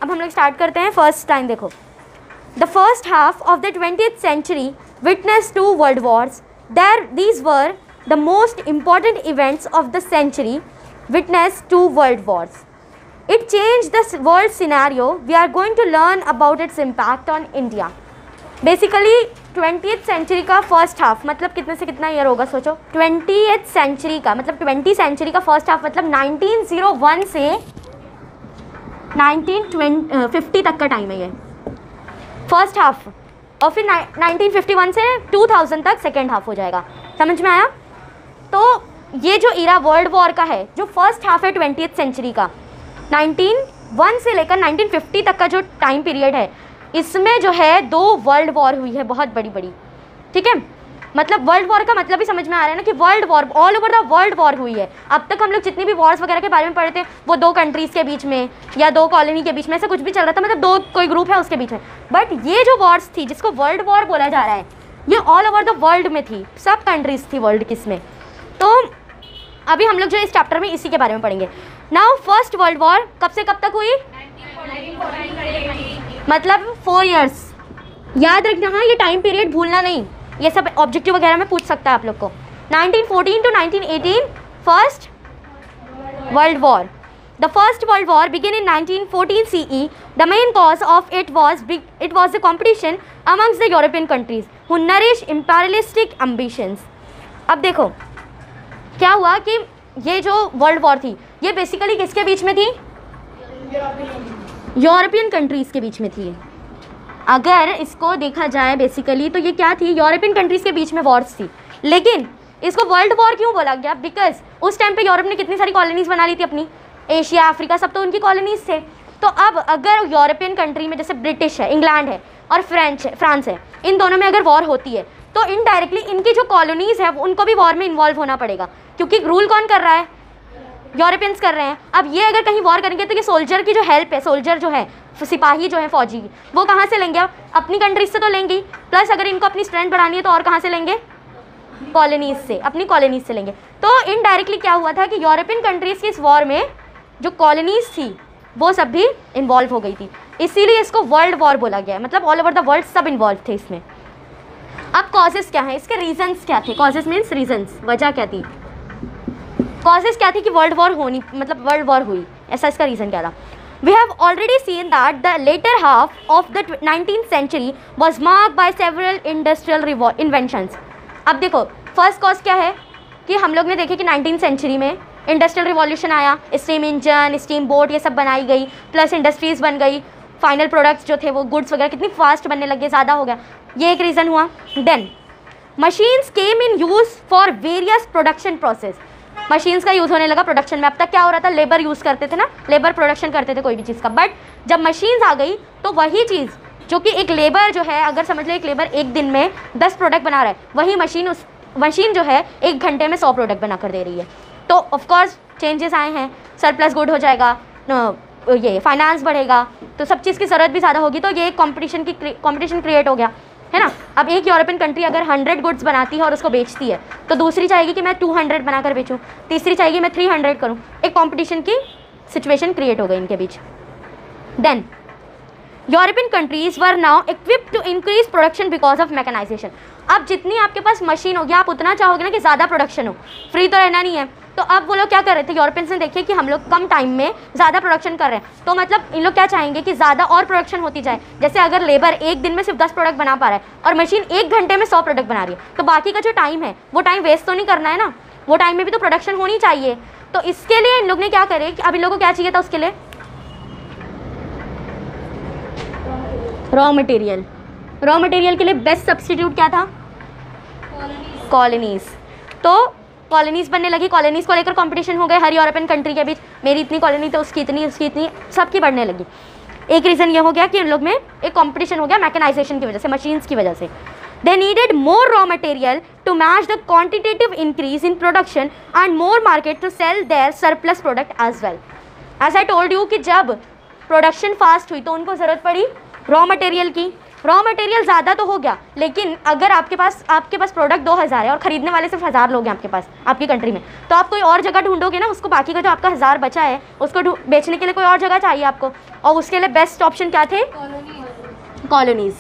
अब हम लोग स्टार्ट करते हैं। फर्स्ट लाइन देखो, the first half of the 20th century witnessed 2 world wars. These were the most important events of the century. Witnessed 2 world wars. It changed the world scenario. We are going to learn about its impact on India. Basically 20th century का first half मतलब कितने से कितना year होगा सोचो। 20th century का मतलब 20th century का फर्स्ट हाफ मतलब 1901 से 1950 तक का टाइम है ये फर्स्ट हाफ, और फिर 1951 से 2000 तक सेकेंड हाफ हो जाएगा। समझ में आया? तो ये जो इरा वर्ल्ड वॉर का है, जो फर्स्ट हाफ है 20th सेंचुरी का, 1901 से लेकर 1950 तक का जो टाइम पीरियड है, इसमें जो है 2 वर्ल्ड वॉर हुई है बहुत बड़ी बड़ी। ठीक है, मतलब वर्ल्ड वॉर का मतलब ही समझ में आ रहा है ना कि world war, all over the world war हुई है। अब तक हम लोग जितनी भी वॉर्स वगैरह के बारे में पढ़े थे वो 2 कंट्रीज़ के बीच में या 2 कॉलोनी के बीच में, ऐसा कुछ भी चल रहा था, मतलब 2 कोई ग्रुप है उसके बीच में। बट ये जो वॉर्स थी जिसको वर्ल्ड वॉर बोला जा रहा है, ये ऑल ओवर द वर्ल्ड में थी, सब कंट्रीज़ थी वर्ल्ड किसमें। तो अभी हम लोग जो इस चैप्टर में इसी के बारे में पढ़ेंगे। नाउ फर्स्ट वर्ल्ड वॉर कब से कब तक हुई? मतलब 4 ईयर्स। याद रखना, हाँ, ये टाइम पीरियड भूलना नहीं, ये सब ऑब्जेक्टिव वगैरह में पूछ सकता है आप लोग को। 1914 to 1918 first world war. The first world war begin in 1914 CE. The main cause of it was the competition amongst the European countries who nourish imperialistic ambitions. अब देखो क्या हुआ कि ये जो वर्ल्ड वॉर थी ये बेसिकली किसके बीच में थी? यूरोपियन कंट्रीज़ के बीच में थी। अगर इसको देखा जाए बेसिकली तो ये क्या थी? यूरोपियन कंट्रीज़ के बीच में वॉर्स थी। लेकिन इसको वर्ल्ड वॉर क्यों बोला गया? बिकॉज उस टाइम पे यूरोप ने कितनी सारी कॉलोनीज़ बना ली थी अपनी, एशिया, अफ्रीका, सब तो उनकी कॉलोनीज़ थे। तो अब अगर यूरोपियन कंट्री में जैसे ब्रिटिश है, इंग्लैंड है और फ्रांस है, इन दोनों में अगर वॉर होती है तो इनडायरेक्टली इनकी जो कॉलोनीज़ है उनको भी वॉर में इन्वॉल्व होना पड़ेगा, क्योंकि रूल कौन कर रहा है? यूरोपियंस कर रहे हैं। अब ये अगर कहीं वॉर करेंगे तो ये सोल्जर की जो हेल्प है, सोल्जर जो है, सिपाही जो है, फौजी, वो कहाँ से लेंगे? अपनी कंट्रीज से तो लेंगे ही, प्लस अगर इनको अपनी स्ट्रेंथ बढ़ानी है तो और कहाँ से लेंगे? कॉलोनीज से, अपनी कॉलोनीज से लेंगे। तो इनडायरेक्टली क्या हुआ था कि यूरोपियन कंट्रीज़ की इस वॉर में जो कॉलोनीज थी वो सब भी इन्वॉल्व हो गई थी, इसीलिए इसको वर्ल्ड वॉर बोला गया है। मतलब ऑल ओवर द वर्ल्ड सब इन्वॉल्व थे इसमें। अब कॉजेज़ क्या हैं, इसके रीजंस क्या थे? कॉजेज़ मीन्स रीजंस, वजह क्या थी? कॉजेज़ क्या थी कि वर्ल्ड वॉर होनी, मतलब वर्ल्ड वॉर हुई, ऐसा इसका रीज़न क्या था? We have already seen that the later half of the 19th century was marked by several industrial inventions. अब देखो फर्स्ट कॉज क्या है कि हम लोग ने देखे कि 19th सेंचुरी में इंडस्ट्रियल रिवॉल्यूशन आया, स्टीम इंजन, स्टीम बोट, ये सब बनाई गई, प्लस इंडस्ट्रीज़ बन गई, फाइनल प्रोडक्ट्स जो थे वो गुड्स वगैरह कितनी फास्ट बनने लगे, ज़्यादा हो गया, ये एक रीज़न हुआ। Then machines came in use for various production process. Machines का यूज़ होने लगा प्रोडक्शन में। अब तक क्या हो रहा था? लेबर यूज़ करते थे ना, लेबर प्रोडक्शन करते थे कोई भी चीज़ का। बट जब मशीन्स आ गई तो वही चीज़ जो कि एक लेबर जो है, अगर समझ लो एक लेबर एक दिन में 10 प्रोडक्ट बना रहा है, वही मशीन जो है 1 घंटे में 100 प्रोडक्ट बना कर दे रही है। तो ऑफकोर्स चेंजेस आए हैं, सरप्लस गुड हो जाएगा, ये फाइनेंस बढ़ेगा, तो सब चीज़ की ज़रूरत भी ज़्यादा होगी, तो ये एक कॉम्पिटिशन क्रिएट हो गया, है ना। अब एक यूरोपियन कंट्री अगर 100 गुड्स बनाती है और उसको बेचती है तो दूसरी चाहेगी कि मैं 200 बनाकर बेचूं, तीसरी चाहेगी मैं 300 करूं, एक कंपटीशन की सिचुएशन क्रिएट हो गई इनके बीच। Then European countries were now equipped to increase production because of mechanisation. अब जितनी आपके पास मशीन होगी आप उतना चाहोगे ना कि ज़्यादा प्रोडक्शन हो, फ्री तो रहना नहीं है। तो अब वो लोग क्या कर रहे थे? यूरोपियंस ने देखे कि हम लोग कम टाइम में ज़्यादा प्रोडक्शन कर रहे हैं, तो मतलब इन लोग क्या चाहेंगे कि ज़्यादा और प्रोडक्शन होती जाए। जैसे अगर लेबर एक दिन में सिर्फ 10 प्रोडक्ट बना पा रहा है और मशीन 1 घंटे में 100 प्रोडक्ट बना रही है, तो बाकी का जो टाइम है वो टाइम वेस्ट तो नहीं करना है ना, वो टाइम में भी तो प्रोडक्शन होनी चाहिए। तो इसके लिए इन लोग ने क्या करे कि अब इन लोगों को क्या चाहिए था? उसके लिए रॉ मटेरियल। रॉ मटेरियल के लिए बेस्ट सब्स्टिट्यूट क्या था? कॉलोनीज़। तो कॉलोनीज़ बनने लगी, कॉलोनीज़ को लेकर कंपटीशन हो गए हर यूरोपियन कंट्री के बीच, मेरी इतनी कॉलोनी तो उसकी इतनी, सबकी बढ़ने लगी। एक रीज़न ये हो गया कि इन लोग में एक कंपटीशन हो गया मैकेनाइजेशन की वजह से, मशीन्स की वजह से। They needed more raw material to match the quantitative increase in production and more market to sell their surplus product as well. As I told you कि जब प्रोडक्शन फास्ट हुई तो उनको ज़रूरत पड़ी रॉ मटेरियल की। रॉ मटेरियल ज़्यादा तो हो गया, लेकिन अगर आपके पास प्रोडक्ट 2000 है और ख़रीदने वाले सिर्फ 1000 लोग हैं आपके पास, आपकी कंट्री में, तो आप कोई और जगह ढूंढोगे ना, उसको बाकी का जो आपका 1000 बचा है उसको बेचने के लिए कोई और जगह चाहिए आपको। और उसके लिए बेस्ट ऑप्शन क्या थे? कॉलोनीज।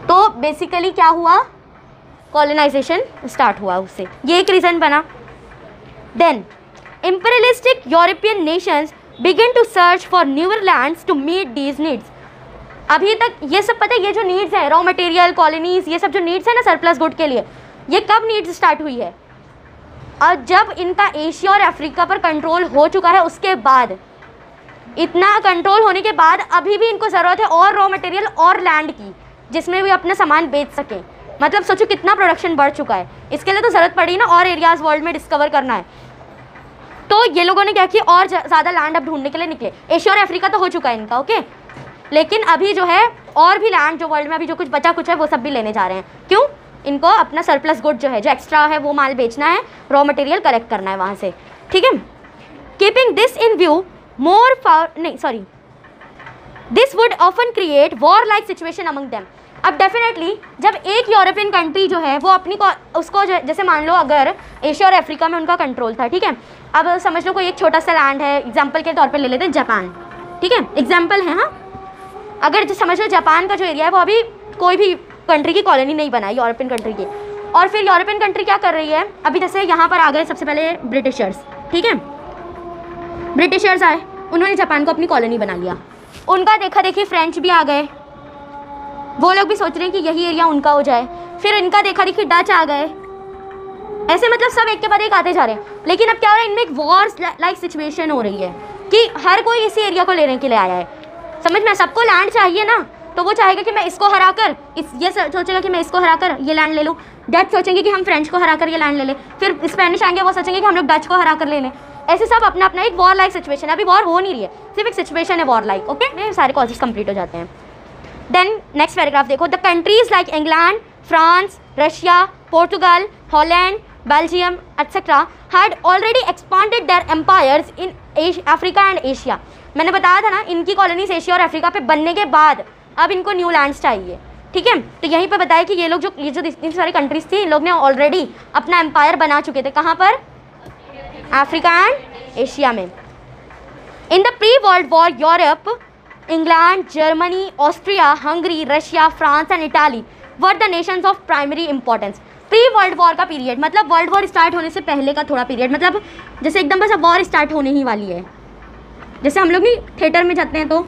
तो बेसिकली क्या हुआ? कॉलोनाइजेशन स्टार्ट हुआ उससे, ये एक रीज़न बना। Then imperialistic European nations begin to search for newer lands to meet these needs। अभी तक ये सब पता है, ये जो नीड्स है, रॉ मटेरियल, कॉलोनीज, ये सब जो नीड्स है ना सरप्लस गुड के लिए, ये कब नीड्स स्टार्ट हुई है? और जब इनका एशिया और अफ्रीका पर कंट्रोल हो चुका है, उसके बाद, इतना कंट्रोल होने के बाद अभी भी इनको ज़रूरत है और रॉ मटेरियल और लैंड की, जिसमें भी अपना सामान बेच सकें। मतलब सोचो कितना प्रोडक्शन बढ़ चुका है, इसके लिए तो ज़रूरत पड़ी ना और एरियाज़ वर्ल्ड में डिस्कवर करना है। तो ये लोगों ने क्या किया, और ज़्यादा लैंड अब ढूंढने के लिए निकले। एशिया और अफ्रीका तो हो चुका है इनका, ओके, लेकिन अभी जो है और भी लैंड जो वर्ल्ड में अभी जो कुछ बचा कुछ है वो सब भी लेने जा रहे हैं। क्यों? इनको अपना सरप्लस गुड जो है, जो एक्स्ट्रा है, वो माल बेचना है, रॉ मटेरियल कलेक्ट करना है वहाँ से, ठीक है। Keeping this in view this would often create war like situation among them. अब डेफिनेटली जब एक यूरोपियन कंट्री जो है वो अपनी उसको जैसे मान लो अगर एशिया और अफ्रीका में उनका कंट्रोल था, ठीक है, अब समझ लो कोई एक छोटा सा लैंड है, एग्जाम्पल के तौर पे ले लेते हैं जापान, ठीक है, एग्जाम्पल है, हाँ, अगर जो समझ लो जापान का जो एरिया है वो अभी कोई भी कंट्री की कॉलोनी नहीं बना, यूरोपियन कंट्री की, और फिर यूरोपियन कंट्री क्या कर रही है, अभी जैसे यहाँ पर आ गए सबसे पहले ब्रिटिशर्स, ठीक है, ब्रिटिशर्स आए, उन्होंने जापान को अपनी कॉलोनी बना लिया, उनका देखा देखी फ्रेंच भी आ गए, वो लोग भी सोच रहे हैं कि यही एरिया उनका हो जाए, फिर इनका देखा देखी डच आ गए, ऐसे मतलब सब एक के बाद एक आते जा रहे हैं। लेकिन अब क्या हो रहा है, इनमें एक वॉर्स लाइक सिचुएशन हो रही है कि हर कोई इसी एरिया को लेने के लिए आया है, समझ में, सबको लैंड चाहिए ना, तो वो चाहेगा कि मैं इसको हरा कर ये सोचेगा कि मैं इसको हरा कर ये लैंड ले लूँ, डच सोचेंगे कि हम फ्रेंच को हरा कर ये लैंड ले लें, फिर स्पेनिश आएंगे वो सोचेंगे कि हम लोग डच को हरा कर ले लें, ऐसे सब अपना अपना एक वॉर लाइक सिचुएशन है। अभी वॉर हो नहीं रही है, सिर्फ एक सिचुएशन है वॉर लाइक, ओके, सारे कॉजेज कंप्लीट हो जाते हैं। देन नेक्स्ट पैराग्राफ देखो, the countries like England, France, Russia, Portugal, Holland, Belgium etcetera had already expanded their empires in Africa and Asia. मैंने बताया था ना, इनकी कॉलोनीज एशिया और अफ्रीका पे बनने के बाद अब इनको न्यू लैंड्स चाहिए, ठीक है। तो यहीं पे बताया कि ये लोग जो इतनी सारी कंट्रीज थी, इन लोग ने ऑलरेडी अपना एम्पायर बना चुके थे, कहाँ पर? अफ्रीका एंड एशिया में। इन the pre world war Europe, England, Germany, Austria, Hungary, Russia, France and Italy were the Nations of primary importance. Pre world war का पीरियड मतलब वर्ल्ड वॉर स्टार्ट होने से पहले का थोड़ा पीरियड, मतलब जैसे एकदम बस अब वॉर स्टार्ट होने ही वाली है, जैसे हम लोग नहीं थिएटर में जाते हैं तो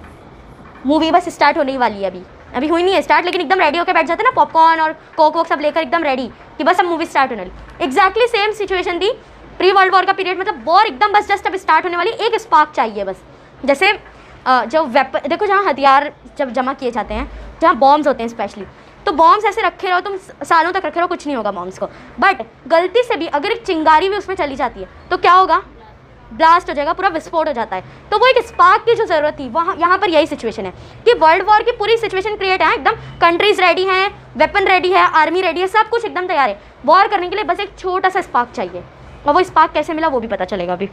मूवी बस स्टार्ट होने ही वाली है, अभी हुई नहीं है स्टार्ट, लेकिन एकदम रेडी होकर बैठ जाते हैं ना, पॉपकॉर्न और कोक वोक सब लेकर एकदम रेडी कि बस अब मूवी स्टार्ट होने वाली। एग्जैक्टली सेम सिचुएशन थी प्री वर्ल्ड वॉर का पीरियड, मतलब वॉर एकदम बस जस्ट अब स्टार्ट होने वाली, एक स्पार्क चाहिए बस। जैसे जब वेपन देखो, जहाँ हथियार जब जमा किए जाते हैं, जहाँ बॉम्ब्स होते हैं स्पेशली, तो बॉम्ब्स ऐसे रखे रहो तुम, सालों तक रखे रहो, कुछ नहीं होगा बॉम्ब्स को, बट गलती से भी अगर एक चिंगारी भी उसमें चली जाती है तो क्या होगा? ब्लास्ट हो जाएगा, पूरा विस्फोट हो जाता है। तो वो एक स्पार्क की जो ज़रूरत थी, वहाँ यहाँ पर यही सिचुएशन है कि वर्ल्ड वॉर की पूरी सिचुएशन क्रिएट है, एकदम कंट्रीज रेडी हैं, वेपन रेडी है, आर्मी रेडी है, सब कुछ एकदम तैयार है वॉर करने के लिए, बस एक छोटा सा स्पार्क चाहिए, और वो स्पार्क कैसे मिला वो भी पता चलेगा अभी।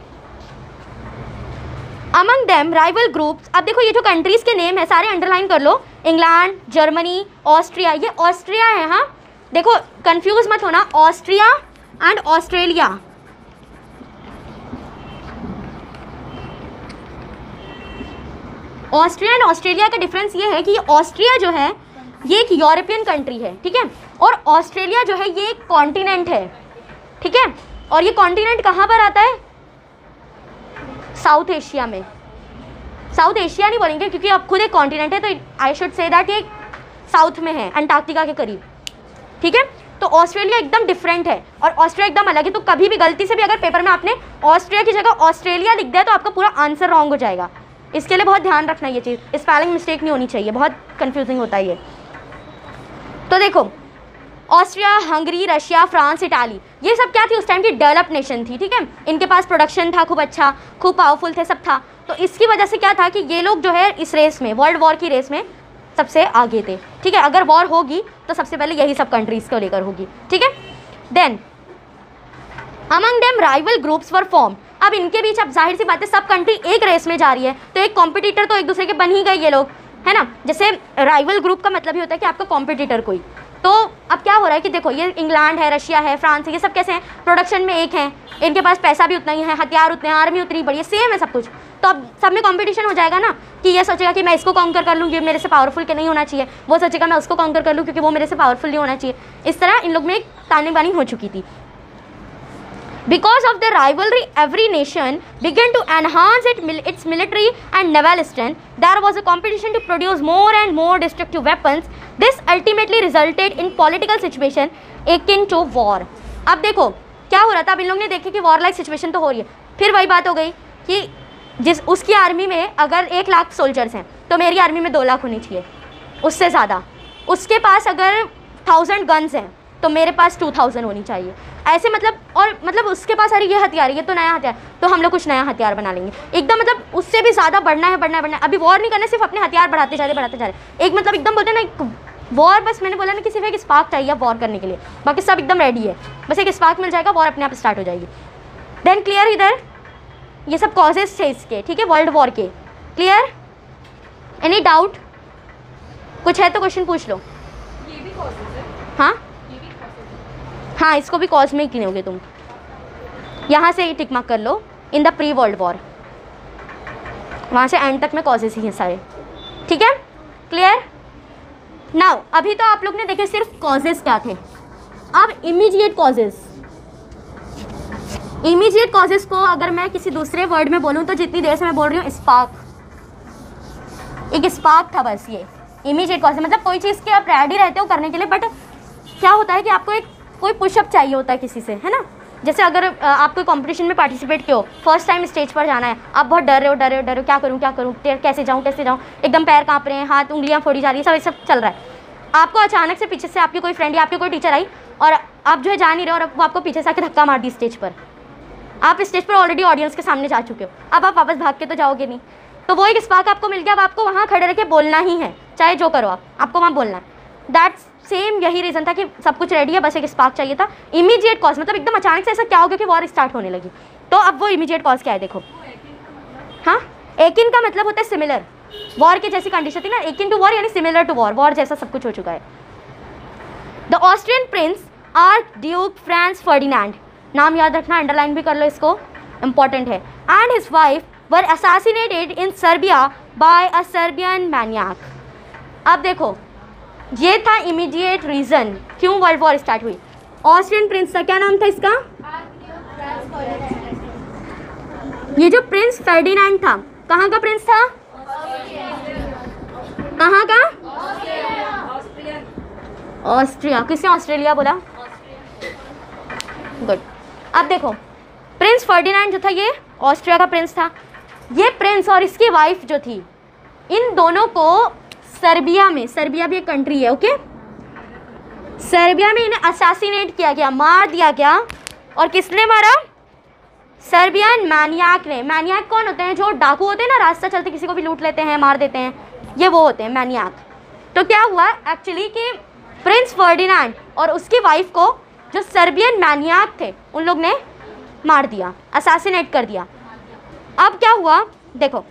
अमंग देम राइवल ग्रुप्स, अब देखो ये जो कंट्रीज़ के नेम है सारे अंडरलाइन कर लो, इंग्लैंड, जर्मनी, ऑस्ट्रिया, ये ऑस्ट्रिया है, हाँ देखो कंफ्यूज मत होना, Austria and Australia. Austria and Australia का डिफरेंस ये है कि ऑस्ट्रिया जो है ये एक यूरोपियन कंट्री है, ठीक है, और ऑस्ट्रेलिया जो है ये एक कॉन्टिनेंट है, ठीक है, और ये कॉन्टिनेंट कहाँ पर आता है? साउथ एशिया में। साउथ एशिया नहीं बोलेंगे क्योंकि अब खुद एक कॉन्टिनेंट है, तो आई शुड से दैट ये साउथ में है, अंटार्कटिका के करीब, ठीक है। तो ऑस्ट्रेलिया एकदम डिफरेंट है और ऑस्ट्रिया एकदम अलग है, तो कभी भी गलती से भी अगर पेपर में आपने ऑस्ट्रिया की जगह ऑस्ट्रेलिया लिख दिया तो आपका पूरा आंसर रॉन्ग हो जाएगा, इसके लिए बहुत ध्यान रखना ये चीज़, स्पेलिंग मिस्टेक नहीं होनी चाहिए, बहुत कंफ्यूजिंग होता है ये। तो देखो Austria, Hungary, Russia, France, Italy, ये सब क्या थी उस टाइम की? डेवलप्ड नेशन थी, ठीक है, इनके पास प्रोडक्शन था खूब अच्छा, खूब पावरफुल थे, सब था, तो इसकी वजह से क्या था कि ये लोग जो है इस रेस में, वर्ल्ड वॉर की रेस में सबसे आगे थे, ठीक है। अगर वॉर होगी तो सबसे पहले यही सब कंट्रीज़ को लेकर होगी, ठीक है। Then among them rival groups were form, अब इनके बीच अब जाहिर सी बात है सब कंट्री एक रेस में जा रही है, तो एक कॉम्पिटिटर तो एक दूसरे के बन ही गए ये लोग, है ना। जैसे राइवल ग्रुप का मतलब ही होता है कि आपका कॉम्पिटिटर कोई, तो अब क्या हो रहा है कि देखो ये इंग्लैंड है, रशिया है, फ्रांस है, ये सब कैसे हैं? प्रोडक्शन में एक हैं, इनके पास पैसा भी उतना ही है, हथियार उतने हैं, आर्मी उतनी बड़ी है, सेम है सब कुछ, तो अब सब में कंपटीशन हो जाएगा ना, कि ये सोचेगा कि मैं इसको कॉन्कर कर लूँ, ये मेरे से पावरफुल के नहीं होना चाहिए, वो सोचेगा मैं उसको कॉन्कर कर लूँ क्योंकि वो मेरे से पावरफुल नहीं होना चाहिए। इस तरह इन लोग में एक ताने बानी हो चुकी थी। Because of the rivalry, every nation began to enhance its military and naval strength. There was a competition to produce more and more destructive weapons. This ultimately resulted in political situation akin to war. अब देखो क्या हो रहा था, अब इन लोगों ने देखे कि वॉर लाइक सिचुएशन तो हो रही है। फिर वही बात हो गई कि उसकी आर्मी में अगर 1 लाख सोल्जर्स हैं तो मेरी आर्मी में 2 लाख होनी चाहिए, उससे ज़्यादा। उसके पास अगर 1000 गन्स हैं तो मेरे पास 2000 होनी चाहिए। ऐसे मतलब उसके पास अरे ये हथियार, ये तो नया हथियार, तो हम लोग कुछ नया हथियार बना लेंगे एकदम, मतलब उससे भी ज़्यादा बढ़ना है। अभी वॉर नहीं करना, सिर्फ अपने हथियार बढ़ाते जा रहे। एक मतलब एकदम बोलते हैं ना वॉर, बस मैंने बोला ना कि सिर्फ एक स्पार्क चाहिए वॉर करने के लिए, बाकी सब एकदम रेडी है, बस एक स्पार्क मिल जाएगा, वॉर अपने आप स्टार्ट हो जाएगी। देन क्लियर इधर, ये सब कॉजेज थे इसके, ठीक है, वर्ल्ड वॉर के। क्लियर? Any doubt? कुछ है तो क्वेश्चन पूछ लो। ये भी कॉजेज है? हाँ हाँ, इसको भी कॉज में ही गिनोगे तुम। यहाँ से ही टिक मार्क कर लो, in the pre world war, वहाँ से एंड तक में कॉजेज ही हैं सारे, ठीक है? क्लियर? नाउ अभी तो आप लोग ने देखे सिर्फ कॉजेज क्या थे, अब इमीडिएट कॉजेज। इमीडिएट कॉजेज को अगर मैं किसी दूसरे वर्ड में बोलूँ तो जितनी देर से मैं बोल रही हूँ स्पार्क, एक स्पार्क था बस। ये इमीडिएट कॉजेज मतलब कोई चीज़ के आप रेडी रहते हो करने के लिए, बट क्या होता है कि आपको एक कोई पुशअप चाहिए होता है किसी से, है ना। जैसे अगर आप कोई कंपटीशन में पार्टिसिपेट किए हो, फर्स्ट टाइम स्टेज पर जाना है, आप बहुत डर रहे हो क्या करूँ, कैसे जाऊँ, एकदम पैर काँप रहे हैं, हाथ उंगलियाँ फोड़ी जा रही है, सब चल रहा है। आपको अचानक से पीछे से आपकी कोई फ्रेंड या आपकी कोई टीचर आई और आप जो है जा नहीं रहे और वो आपको पीछे से आके धक्का मार दी स्टेज पर। आप स्टेज पर ऑलरेडी ऑडियंस के सामने जा चुके हो, अब आप वापस भाग के तो जाओगे नहीं, तो वो एक स्पार्क आपको मिल गया। अब आपको वहाँ खड़े रह के बोलना ही है, चाहे जो करो आपको वहाँ बोलना है। दैट्स सेम यही रीज़न था कि सब कुछ रेडी है, बस एक स्पार्क चाहिए था। इमीडिएट कॉज मतलब एकदम अचानक से ऐसा क्या हो गया कि वॉर स्टार्ट होने लगी, तो अब वो इमीडिएट कॉज क्या है देखो। हाँ, एकिन का मतलब होता है सिमिलर, वॉर की जैसी कंडीशन थी ना, एकिन टू वॉर यानी सिमिलर टू वॉर, वॉर जैसा सब कुछ हो चुका है। The Austrian Prince arc Duke Franz Ferdinand, नाम याद रखना, अंडरलाइन भी कर लो इसको, इंपॉर्टेंट है, and his wife were assassinated in Serbia by a Serbian maniac. अब देखो ये था इमीडिएट रीज़न क्यों वर्ल्ड वॉर स्टार्ट हुई। ऑस्ट्रियन प्रिंस था, क्या नाम था इसका? ये जो प्रिंस फर्डिनेंड था, कहाँ का प्रिंस था? कहाँ का? ऑस्ट्रिया। किसने ऑस्ट्रेलिया बोला? गुड। अब देखो प्रिंस फर्डिनेंड जो था ये ऑस्ट्रिया का प्रिंस था। ये प्रिंस और इसकी वाइफ जो थी, इन दोनों को सर्बिया में, सर्बिया भी एक कंट्री है, ओके, सर्बिया में इन्हें असैसिनेट किया गया, मार दिया गया। और किसने मारा? सर्बियन मैनियाक ने। मैनियाक कौन होते हैं? जो डाकू होते हैं ना, रास्ता चलते किसी को भी लूट लेते हैं, मार देते हैं, ये वो होते हैं मैनियाक। तो क्या हुआ एक्चुअली कि प्रिंस फर्डिनेंड और उसकी वाइफ को जो सर्बियन मैनियाक थे उन लोग ने मार दिया, असैसिनेट कर दिया। अब क्या हुआ देखो,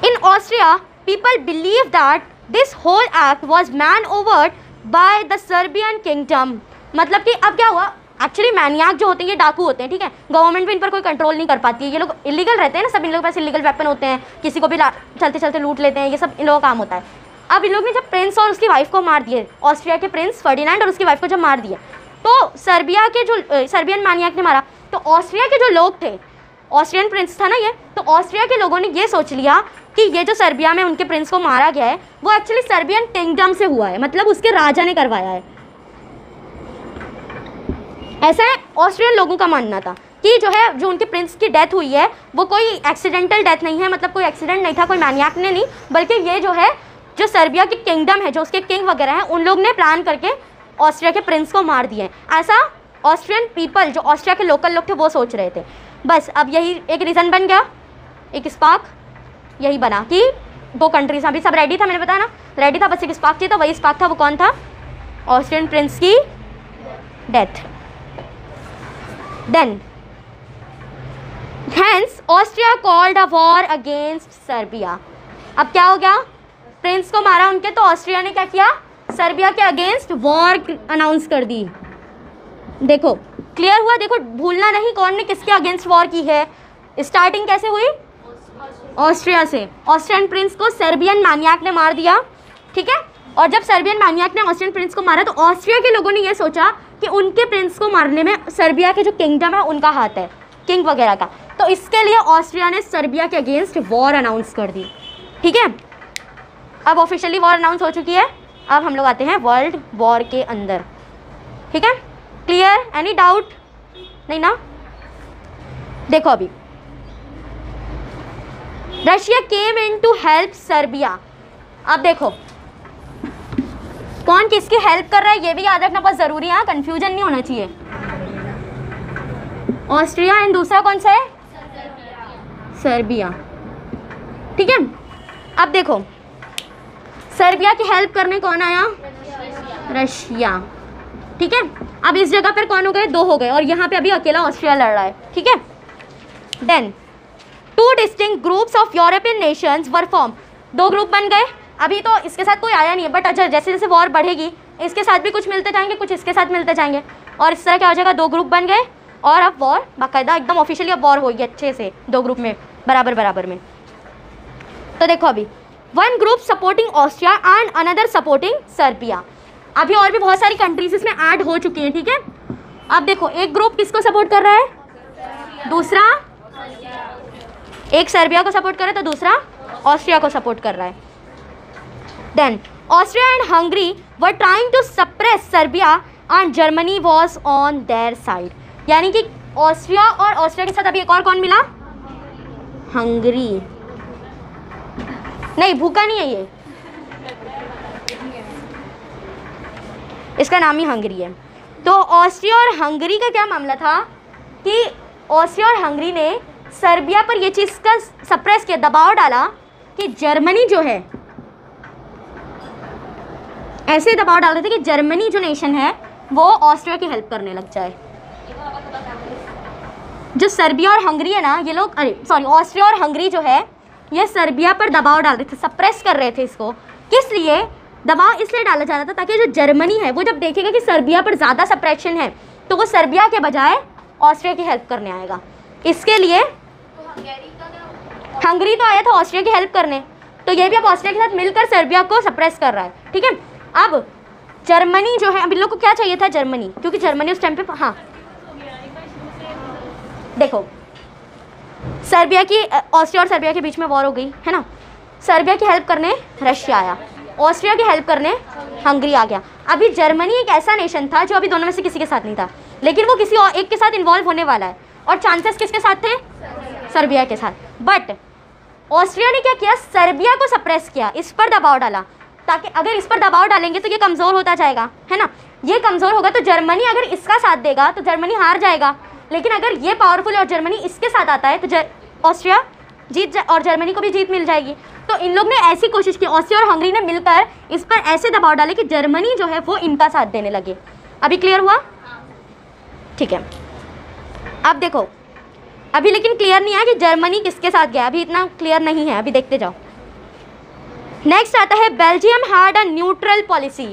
इन Austria people believe that this whole act was man overed by the Serbian kingdom। मतलब कि अब क्या हुआ, एक्चुअली मैनियाक जो होते हैं ये डाकू होते हैं, ठीक है, गवर्नमेंट भी इन पर कोई कंट्रोल नहीं कर पाती है, ये लोग इलीगल रहते हैं ना, सब इन लोगों के पास इलीगल वेपन होते हैं, किसी को भी चलते चलते लूट लेते हैं, ये सब इन लोगों का काम होता है। अब इन लोग ने जब प्रिंस और उसकी वाइफ को मार दिए, ऑस्ट्रिया के प्रिंस फर्डिनेंड और उसकी वाइफ को जब मार दिया, तो सर्बिया के जो सर्बियन मैनियाक ने मारा, तो ऑस्ट्रिया के जो लोग थे, ऑस्ट्रियन प्रिंस था ना ये, तो ऑस्ट्रिया के लोगों ने ये सोच लिया कि ये जो सर्बिया में उनके प्रिंस को मारा गया है वो एक्चुअली सर्बियन किंगडम से हुआ है, मतलब उसके राजा ने करवाया है। ऐसा है ऑस्ट्रियन लोगों का मानना था कि जो उनके प्रिंस की डेथ हुई है वो कोई एक्सीडेंटल डेथ नहीं है, मतलब कोई एक्सीडेंट नहीं था, कोई मैनियाक ने नहीं, बल्कि ये जो सर्बिया की किंगडम है, जो उसके किंग वगैरह हैं, उन लोग ने प्लान करके ऑस्ट्रिया के प्रिंस को मार दिए। ऐसा ऑस्ट्रियन पीपल, जो ऑस्ट्रिया के लोकल लोग थे, वो सोच रहे थे। बस अब यही एक रीज़न बन गया, एक स्पार्क यही बना कि 2 कंट्रीज, अभी सब रेडी था, मैंने बताया ना, रेडी था, बस एक स्पार्क चाहिए, तो वही स्पार्क था, वो कौन था? ऑस्ट्रियन प्रिंस की death. Then hence Austria called a war against Serbia. अब क्या हो गया, प्रिंस को मारा उनके, तो ऑस्ट्रिया ने क्या किया, सर्बिया के अगेंस्ट वॉर अनाउंस कर दी। देखो क्लियर हुआ, देखो भूलना नहीं कौन ने किसके अगेंस्ट वॉर की है। स्टार्टिंग कैसे हुई? ऑस्ट्रिया से। ऑस्ट्रियन प्रिंस को सर्बियन मैनियाक ने मार दिया, ठीक है। और जब सर्बियन मैनियाक ने ऑस्ट्रियन प्रिंस को मारा तो ऑस्ट्रिया के लोगों ने ये सोचा कि उनके प्रिंस को मारने में सर्बिया के जो किंगडम है उनका हाथ है, किंग वगैरह का। तो इसके लिए ऑस्ट्रिया ने सर्बिया के अगेंस्ट वॉर अनाउंस कर दी, ठीक है। अब ऑफिशियली वॉर अनाउंस हो चुकी है। अब हम लोग आते हैं वर्ल्ड वॉर के अंदर, ठीक है। क्लियर? Any doubt? नहीं ना? देखो अभी Russia came in to help Serbia. अब देखो कौन किसकी हेल्प कर रहा है ये भी याद रखना बहुत ज़रूरी है, कंफ्यूजन नहीं होना चाहिए। ऑस्ट्रिया एंड दूसरा कौन सा है? सर्बिया, ठीक है। अब देखो सर्बिया की हेल्प करने कौन आया? रशिया, ठीक है। अब इस जगह पर कौन हो गए? 2 हो गए, और यहाँ पे अभी अकेला ऑस्ट्रिया लड़ रहा है, ठीक है। Then 2 distinct groups of European nations were form. 2 group बन गए। अभी तो इसके साथ कोई आया नहीं है, बट अच्छा जैसे जैसे वॉर बढ़ेगी इसके साथ भी कुछ मिलते जाएंगे, कुछ इसके साथ मिलते जाएंगे, और इस तरह क्या हो जाएगा, 2 ग्रुप बन गए। और अब वॉर बाकायदा एकदम ऑफिशियली अब वॉर होगी अच्छे से 2 ग्रुप में बराबर बराबर में। तो देखो अभी 1 group supporting Austria and another supporting Serbia. अभी और भी बहुत सारी कंट्रीज इसमें ऐड हो चुकी हैं, ठीक है। अब देखो एक ग्रुप किसको सपोर्ट कर रहा है? दूसरा, एक सर्बिया को सपोर्ट कर रहा है तो दूसरा ऑस्ट्रिया को सपोर्ट कर रहा है। Then Austria and Hungary were trying to suppress Serbia and Germany was on their side. यानी कि ऑस्ट्रिया और ऑस्ट्रिया के साथ अभी एक और कौन मिला? हंगरी। नहीं भूखा नहीं है ये, इसका नाम ही हंगरी है। तो ऑस्ट्रिया और हंगरी का क्या मामला था कि ऑस्ट्रिया और हंगरी ने सर्बिया पर ये चीज़ का सप्रेस किया, दबाव डाला कि जर्मनी जो है, ऐसे दबाव डाल रहे थे कि जर्मनी जो नेशन है वो ऑस्ट्रिया की हेल्प करने लग जाए। जो सर्बिया और हंगरी है ना ये लोग, अरे सॉरी, ऑस्ट्रिया और हंगरी जो है ये सर्बिया पर दबाव डाल रहे थे, सप्रेस कर रहे थे इसको। किस लिए दबाव? इसलिए डाला जा रहा था ताकि जो जर्मनी है वो जब देखेगा कि सर्बिया पर ज़्यादा सप्रेशन है तो वो सर्बिया के बजाय ऑस्ट्रिया की हेल्प करने आएगा। इसके लिए हंगरी तो आया था ऑस्ट्रिया की हेल्प करने, तो ये भी अब ऑस्ट्रिया के साथ मिलकर सर्बिया को सप्रेस कर रहा है, ठीक है। अब जर्मनी जो है, अब इन लोग को क्या चाहिए था? जर्मनी, क्योंकि जर्मनी उस टाइम पे, हाँ देखो सर्बिया की, ऑस्ट्रिया और सर्बिया के बीच में वॉर हो गई है ना। सर्बिया की हेल्प करने रशिया आया, ऑस्ट्रिया की हेल्प करने हंगरी आ गया। अभी जर्मनी एक ऐसा नेशन था जो अभी दोनों में से किसी के साथ नहीं था, लेकिन वो किसी और एक के साथ इन्वॉल्व होने वाला है, और चांसेस किसके साथ थे? सर्बिया के साथ। बट ऑस्ट्रिया ने क्या किया? सर्बिया को सप्रेस किया, इस पर दबाव डाला, ताकि अगर इस पर दबाव डालेंगे तो ये कमज़ोर होता जाएगा, है ना। ये कमज़ोर होगा तो जर्मनी अगर इसका साथ देगा तो जर्मनी हार जाएगा, लेकिन अगर ये पावरफुल है और जर्मनी इसके साथ आता है तो ऑस्ट्रिया जीत और जर्मनी को भी जीत मिल जाएगी। तो इन लोग ने ऐसी कोशिश की, ऑस्ट्रिया और हंगरी ने मिलकर इस पर ऐसे दबाव डाले कि जर्मनी जो है वो इनका साथ देने लगे। अभी क्लियर हुआ? ठीक है। अब देखो अभी लेकिन क्लियर नहीं है कि जर्मनी किसके साथ गया, अभी इतना क्लियर नहीं है, अभी देखते जाओ। नेक्स्ट आता है Belgium had a neutral policy.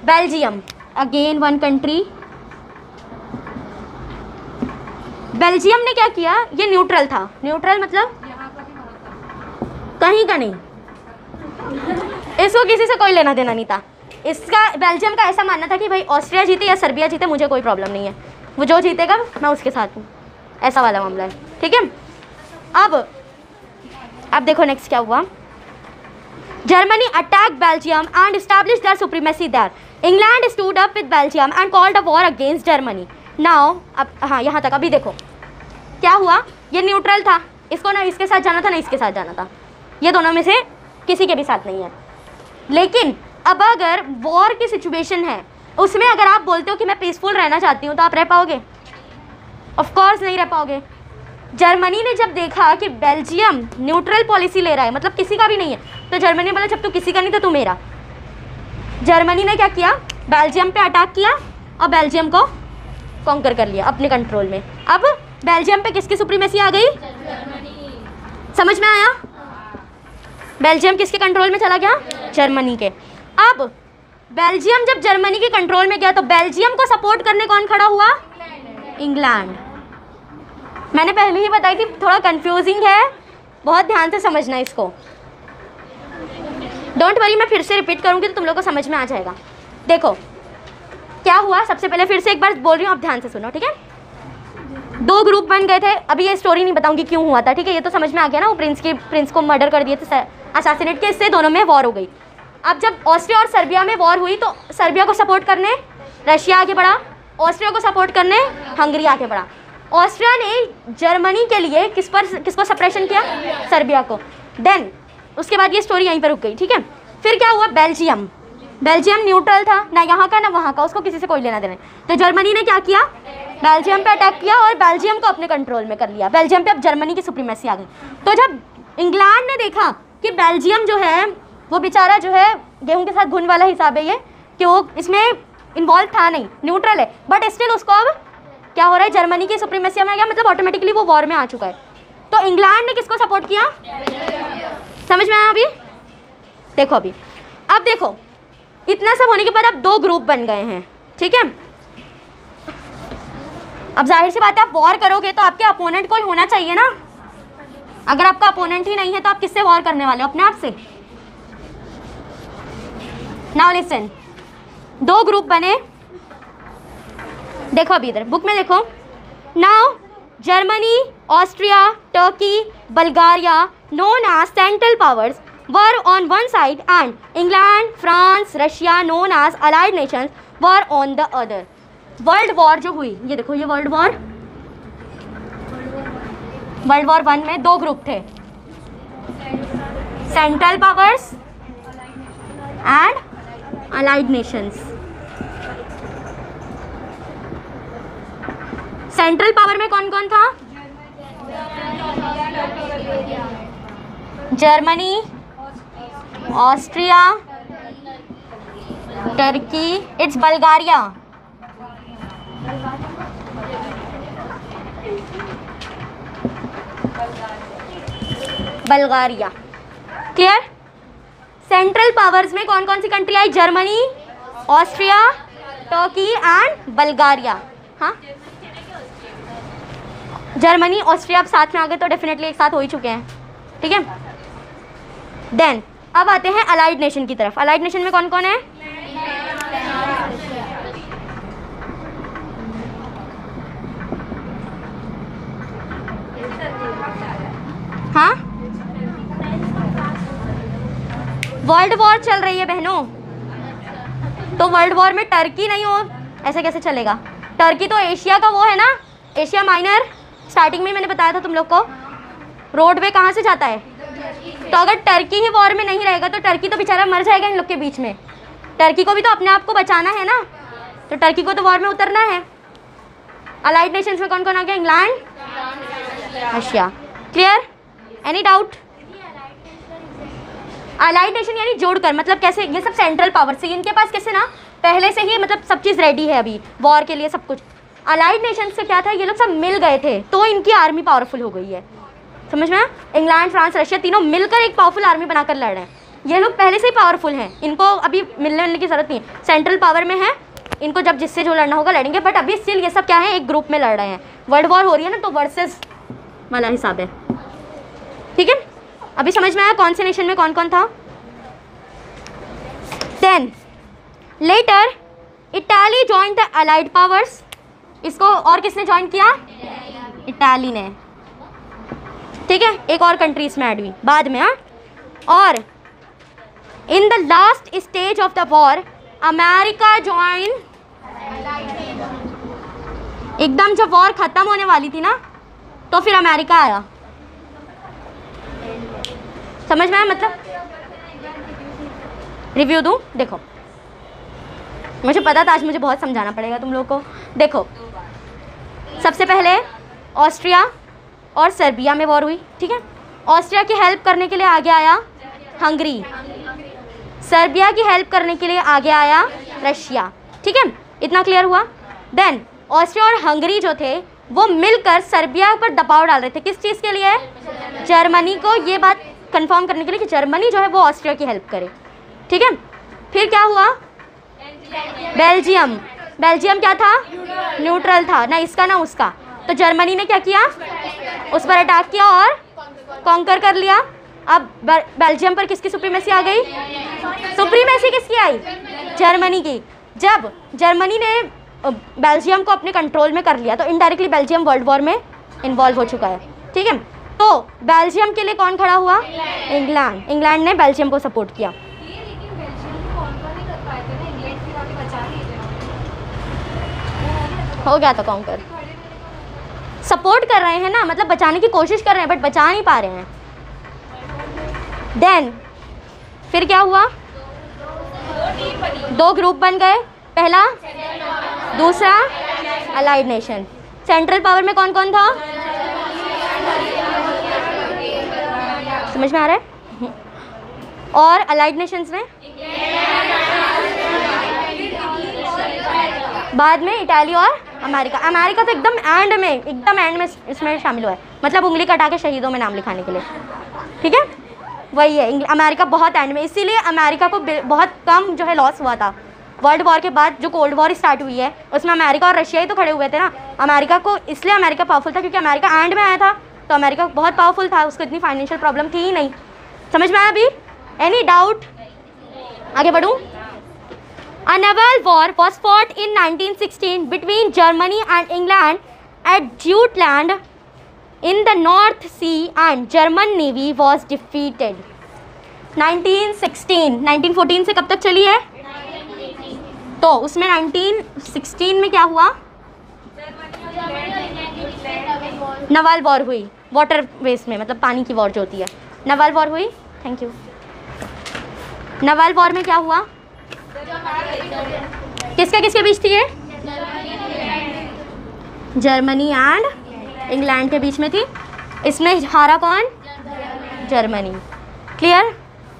Belgium again 1 country. Belgium ने क्या किया? ये न्यूट्रल था। न्यूट्रल मतलब कहीं का नहीं, इसको किसी से कोई लेना देना नहीं था। इसका बेल्जियम का ऐसा मानना था कि भाई ऑस्ट्रिया जीते या सर्बिया जीते मुझे कोई प्रॉब्लम नहीं है, वो जो जीतेगा मैं उसके साथ हूँ, ऐसा वाला मामला है, ठीक है। अब देखो नेक्स्ट क्या हुआ। Germany attack Belgium and establish their supremacy there. England stood up with Belgium and called a war against Germany. Now अब हाँ यहाँ तक अभी देखो क्या हुआ। ये न्यूट्रल था, इसको ना इसके साथ जाना था ना इसके साथ जाना था, ये दोनों में से किसी के भी साथ नहीं है। लेकिन अब अगर वॉर की सिचुएशन है उसमें अगर आप बोलते हो कि मैं पीसफुल रहना चाहती हूँ तो आप रह पाओगे? ऑफ कोर्स नहीं रह पाओगे। जर्मनी ने जब देखा कि बेल्जियम न्यूट्रल पॉलिसी ले रहा है, मतलब किसी का भी नहीं है, तो जर्मनी ने बोला जब तू किसी का नहीं तो तू मेरा। जर्मनी ने क्या किया? बेल्जियम पे अटैक किया और बेल्जियम को कॉन्कर कर लिया अपने कंट्रोल में। अब बेल्जियम पे किसकी सुप्रीमेसी आ गई? समझ में आया? बेल्जियम किसके कंट्रोल में चला गया? जर्मनी के। अब बेल्जियम जब जर्मनी के कंट्रोल में गया तो बेल्जियम को सपोर्ट करने कौन खड़ा हुआ? इंग्लैंड। मैंने पहले ही बताई थी, थोड़ा कंफ्यूजिंग है बहुत ध्यान से समझना इसको, डोंट वरी, मैं फिर से रिपीट करूँगी तो तुम लोग को समझ में आ जाएगा। देखो क्या हुआ, सबसे पहले फिर से एक बार बोल रही हूँ, आप ध्यान से सुनो, ठीक है। 2 ग्रुप बन गए थे, अभी ये स्टोरी नहीं बताऊंगी क्यों हुआ था, ठीक है, ये तो समझ में आ गया ना, वो प्रिंस को मर्डर कर दिए थे असैसिनेट के, इससे दोनों में वॉर हो गई। अब जब ऑस्ट्रिया और सर्बिया में वॉर हुई तो सर्बिया को सपोर्ट करने रशिया आगे बढ़ा, ऑस्ट्रिया को सपोर्ट करने हंगरी आगे बढ़ा। ऑस्ट्रिया ने जर्मनी के लिए किसको सप्रेशन किया, सर्बिया को। देन उसके बाद ये स्टोरी यहीं पर रुक गई, ठीक है। फिर क्या हुआ, बेल्जियम न्यूट्रल था, ना यहाँ का ना वहाँ का, उसको किसी से कोई लेना देना। तो जर्मनी ने क्या किया, बेल्जियम पे अटैक किया और बेल्जियम को अपने कंट्रोल में कर लिया। बेल्जियम पे अब जर्मनी की सुप्रीमेसी आ गई। तो जब इंग्लैंड ने देखा कि बेल्जियम जो है वो बेचारा जो है गेहूं के साथ घुन वाला हिसाब है ये, कि वो इसमें इन्वॉल्व था नहीं, न्यूट्रल है, बट स्टिल उसको अब क्या हो रहा है, जर्मनी की सुप्रीमेसी में आ गया, मतलब ऑटोमेटिकली वो वॉर में आ चुका है। तो इंग्लैंड ने किसको सपोर्ट किया, समझ में आया अभी। देखो अभी, अब देखो इतना सब होने के बाद अब 2 ग्रुप बन गए हैं, ठीक है। अब जाहिर सी बात है, आप वॉर करोगे तो आपके अपोनेंट कोई होना चाहिए ना। अगर आपका अपोनेंट ही नहीं है तो आप किससे वॉर करने वाले हो, अपने आप से। नाउ लिसन, 2 ग्रुप बने, देखो अभी इधर बुक में देखो। Now Germany, Austria, Turkey, Bulgaria known as Central Powers were on one side and England, France, Russia known as Allied nations were on the other. World war जो हुई, ये देखो, ये वर्ल्ड वॉर 1 में 2 ग्रुप थे, central powers and allied nations. Central power में कौन कौन था, Germany, Austria, Turkey, it's Bulgaria, Bulgaria, clear. Central powers में कौन कौन सी कंट्री आई, Germany, Austria, Turkey and Bulgaria. हाँ, जर्मनी ऑस्ट्रिया अब साथ में आ गए तो डेफिनेटली एक साथ हो ही चुके हैं, ठीक है। देन अब आते हैं अलाइड नेशन की तरफ। अलाइड नेशन में कौन कौन है, हाँ, वर्ल्ड वॉर चल रही है बहनों, तो वर्ल्ड वॉर में टर्की नहीं हो ऐसे कैसे चलेगा। टर्की तो एशिया का वो है ना, एशिया माइनर। स्टार्टिंग में मैंने बताया था तुम लोग को, रोडवे कहाँ से जाता है। तो अगर टर्की ही वॉर में नहीं रहेगा तो टर्की तो बेचारा मर जाएगा इन लोग के बीच में। टर्की को भी तो अपने आप को बचाना है ना, तो टर्की को तो वॉर में उतरना है। अलाइड नेशंस में कौन कौन आ गया, England, Russia, clear, any doubt. Allied nation यानी जोड़कर, मतलब कैसे, ये सब सेंट्रल पावर से, इनके पास कैसे ना पहले से ही मतलब सब चीज़ रेडी है अभी वॉर के लिए, सब कुछ। अलाइड नेशन से क्या था, ये लोग सब मिल गए थे तो इनकी आर्मी पावरफुल हो गई है, समझ में। इंग्लैंड, फ्रांस, रशिया तीनों मिलकर एक पावरफुल आर्मी बनाकर लड़ रहे हैं। ये लोग पहले से ही पावरफुल हैं, इनको अभी मिलने की ज़रूरत नहीं, सेंट्रल पावर में है, इनको जब जिससे जो लड़ना होगा लड़ेंगे। बट अभी स्टिल ये सब क्या है, एक ग्रुप में लड़ रहे हैं। वर्ल्ड वॉर हो रही है ना, तो वर्सेस वाला हिसाब है, ठीक है। अभी समझ में आया कौन से नेशन में कौन कौन था। Then later Italy join the allied powers. इसको और किसने ज्वाइन किया, इटाली ने, ठीक है। एक और कंट्री इसमें ऐड हुई बाद में, हाँ। और in the last stage of the war America join, एकदम जब वॉर खत्म होने वाली थी ना तो फिर अमेरिका आया, समझ में आया। मतलब रिव्यू दूं, देखो मुझे पता था आज मुझे बहुत समझाना पड़ेगा तुम लोग को। देखो सबसे पहले ऑस्ट्रिया और सर्बिया में वॉर हुई, ठीक है। ऑस्ट्रिया की हेल्प करने के लिए आगे आया हंगरी, सर्बिया की हेल्प करने के लिए आगे आया रशिया, ठीक है। इतना क्लियर हुआ। देन ऑस्ट्रिया और हंगरी जो थे वो मिलकर सर्बिया पर दबाव डाल रहे थे, किस चीज़ के लिए, जर्मनी को ये बात कंफर्म करने के लिए कि जर्मनी जो है वो ऑस्ट्रिया की हेल्प करे, ठीक है। फिर क्या हुआ, बेल्जियम, बेल्जियम क्या था, न्यूट्रल था, ना इसका ना उसका। तो जर्मनी ने क्या किया, उस पर अटैक किया और कॉन्कर कर लिया। अब बेल्जियम पर किसकी सुप्रीमेसी आ गई? सुप्रीमेसी किसकी आई? जर्मनी की। जब जर्मनी ने बेल्जियम को अपने कंट्रोल में कर लिया तो इनडायरेक्टली बेल्जियम वर्ल्ड वॉर में इन्वॉल्व हो चुका है, ठीक है। तो बेल्जियम के लिए कौन खड़ा हुआ? इंग्लैंड। इंग्लैंड ने बेल्जियम को सपोर्ट किया। लेकिन बेल्जियम को कॉन्कर नहीं कर पाए थे ना, इंग्लैंड फिर आके बचा लिए थे। हो गया था कॉन्कर। सपोर्ट कर रहे हैं ना, मतलब बचाने की कोशिश कर रहे हैं बट बचा नहीं पा रहे हैं। देन फिर क्या हुआ? दो ग्रुप बन गए, पहला, दूसरा अलाइड नेशन। सेंट्रल पावर में कौन कौन था? समझ में आ रहा है? और अलाइड नेशंस में बाद में इटाली और अमेरिका। अमेरिका तो एकदम एंड में इसमें शामिल हुआ है, मतलब उंगली कटा के शहीदों में नाम लिखाने के लिए, ठीक है। वही है, अमेरिका बहुत एंड में, इसीलिए अमेरिका को बहुत कम जो है लॉस हुआ था। वर्ल्ड वॉर के बाद जो कोल्ड वॉर स्टार्ट हुई है उसमें अमेरिका और रशिया ही तो खड़े हुए थे ना। अमेरिका को इसलिए अमेरिका पावरफुल था क्योंकि अमेरिका एंड में आया था, तो अमेरिका बहुत पावरफुल था, उसको इतनी फाइनेंशियल प्रॉब्लम थी ही नहीं। समझ में आया अभी? Any doubt? आगे बढ़ूँ। A naval war was fought in 1916 between Germany and England at Jutland in the North Sea and German Navy was defeated. 1914 से कब तक चली है? तो उसमें 1916 में क्या हुआ? नवाल वॉर हुई, वाटर वेज में, मतलब पानी की वॉर जो होती है, नवाल वॉर हुई। Thank you. नवाल वॉर में क्या हुआ? किसके बीच थी ये? जर्मनी एंड इंग्लैंड के बीच में थी। इसमें हारा कौन? जर्मनी। क्लियर?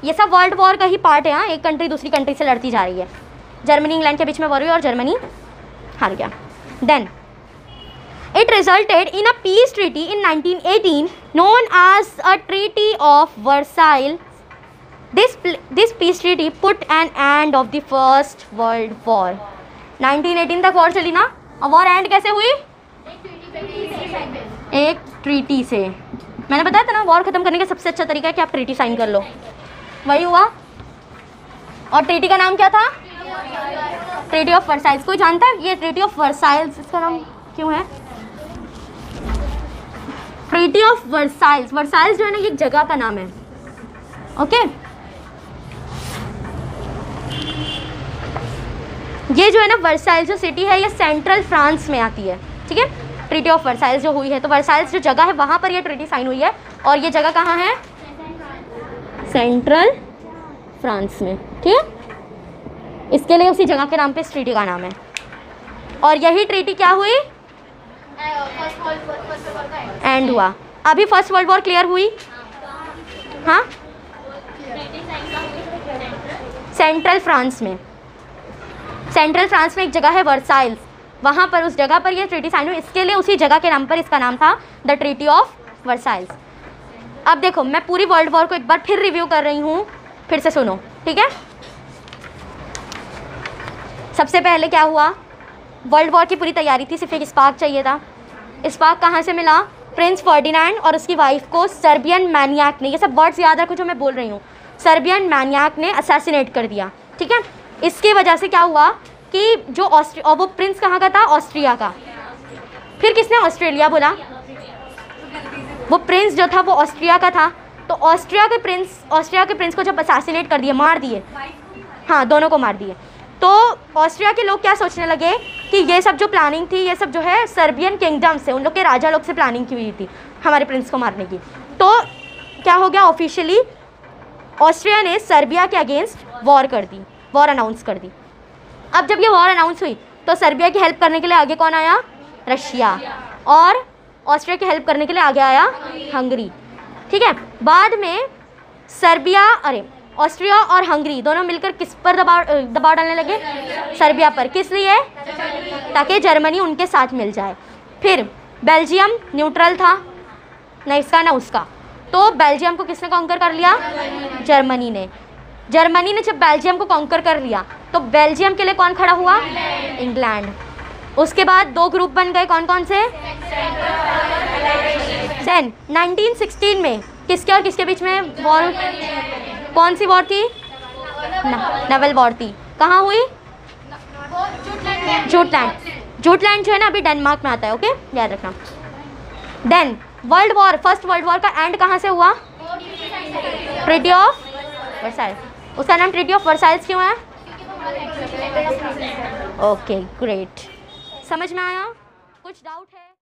ये सब वर्ल्ड वॉर का ही पार्ट है। हाँ, एक कंट्री दूसरी कंट्री से लड़ती जा रही है। जर्मनी इंग्लैंड के बीच में वॉर हुई और जर्मनी हार गया। Then it resulted in a peace treaty in 1918 known as a treaty of Versailles. This peace treaty put an end of the First World War. 1918 तक वॉर चली ना। और वॉर एंड कैसे हुई? एक ट्रीटी से। मैंने बताया था ना, वॉर खत्म करने का सबसे अच्छा तरीका है कि आप ट्रीटी साइन कर लो। वही हुआ। और ट्रीटी का नाम क्या था? Treaty of Versailles. कोई जानता है ये ट्रीटी ऑफ वर्साइल्स इसका नाम क्यों है? ट्रीटी ऑफ वर्साइल्स, वर्साइल्स जो है ना ये एक जगह का नाम है। ओके, ये जो है ना वर्साइल्स जो सिटी है ये सेंट्रल फ्रांस में आती है, ठीक है। ट्रीटी ऑफ वर्साइल्स जो हुई है, तो वर्साइल्स जो जगह है वहाँ पर ये ट्रीटी साइन हुई है। और ये जगह कहाँ है? सेंट्रल फ्रांस में, ठीक है। इसके लिए उसी जगह के नाम पे इस ट्रीटी का नाम है। और यही ट्रीटी क्या हुई? एंड हुआ। अभी फर्स्ट वर्ल्ड वॉर क्लियर हुई? हाँ, सेंट्रल फ्रांस में। सेंट्रल फ्रांस में एक जगह है वर्साइल्स, वहाँ पर उस जगह पर ये ट्रीटी साइन हुई। इसके लिए उसी जगह के नाम पर इसका नाम था द ट्रीटी ऑफ वर्साइल्स। अब देखो, मैं पूरी वर्ल्ड वॉर को एक बार फिर रिव्यू कर रही हूँ, फिर से सुनो, ठीक है। सबसे पहले क्या हुआ? वर्ल्ड वॉर की पूरी तैयारी थी, सिर्फ एक स्पार्क चाहिए था। स्पार्क कहाँ से मिला? प्रिंस फर्डिनेंड और उसकी वाइफ को सर्बियन मैनियाक ने, ये सब वर्ड्स याद रखो जो मैं बोल रही हूँ, सर्बियन मैनियाक ने असैसिनेट कर दिया, ठीक है। इसके वजह से क्या हुआ कि जो ऑस्ट्रिया, और वो प्रिंस कहाँ का था? ऑस्ट्रिया का। फिर किसने ऑस्ट्रेलिया बोला? वो प्रिंस जो था वो ऑस्ट्रिया का था। तो ऑस्ट्रिया के प्रिंस को जब असैसिनेट कर दिए, मार दिए, हाँ दोनों को मार दिए, तो ऑस्ट्रिया के लोग क्या सोचने लगे कि ये सब जो प्लानिंग थी ये सब जो है सर्बियन किंगडम से, उन लोग के राजा लोग से प्लानिंग की हुई थी हमारे प्रिंस को मारने की। तो क्या हो गया? ऑफिशियली ऑस्ट्रिया ने सर्बिया के अगेंस्ट वॉर कर दी, वॉर अनाउंस कर दी। अब जब ये वॉर अनाउंस हुई तो सर्बिया की हेल्प करने के लिए आगे कौन आया? रशिया। और ऑस्ट्रिया की हेल्प करने के लिए आगे आया हंगरी, ठीक है। बाद में ऑस्ट्रिया और हंगरी दोनों मिलकर किस पर दबाव डालने लगे? सर्बिया पर। किस लिए? ताकि जर्मनी उनके साथ मिल जाए। फिर बेल्जियम न्यूट्रल था, ना इसका ना उसका, तो बेल्जियम को किसने कॉन्कर कर लिया? जर्मनी ने। जर्मनी ने जब बेल्जियम को कॉन्कर कर लिया तो बेल्जियम के लिए कौन खड़ा हुआ? इंग्लैंड। उसके बाद दो ग्रुप बन गए, कौन कौन से? 1916 में किसके और किसके बीच में वॉर? कौन सी वॉर थी? नवल वॉर थी। कहाँ हुई? जूटलैंड। जूटलैंड जो है ना अभी डेनमार्क में आता है, ओके, याद रखना। Then world war, first world war का एंड कहाँ से हुआ? Treaty of Versailles. उसका नाम ट्रीटी ऑफ वर्साइल्स क्यों है? ओके ग्रेट, समझ में आया? कुछ डाउट है?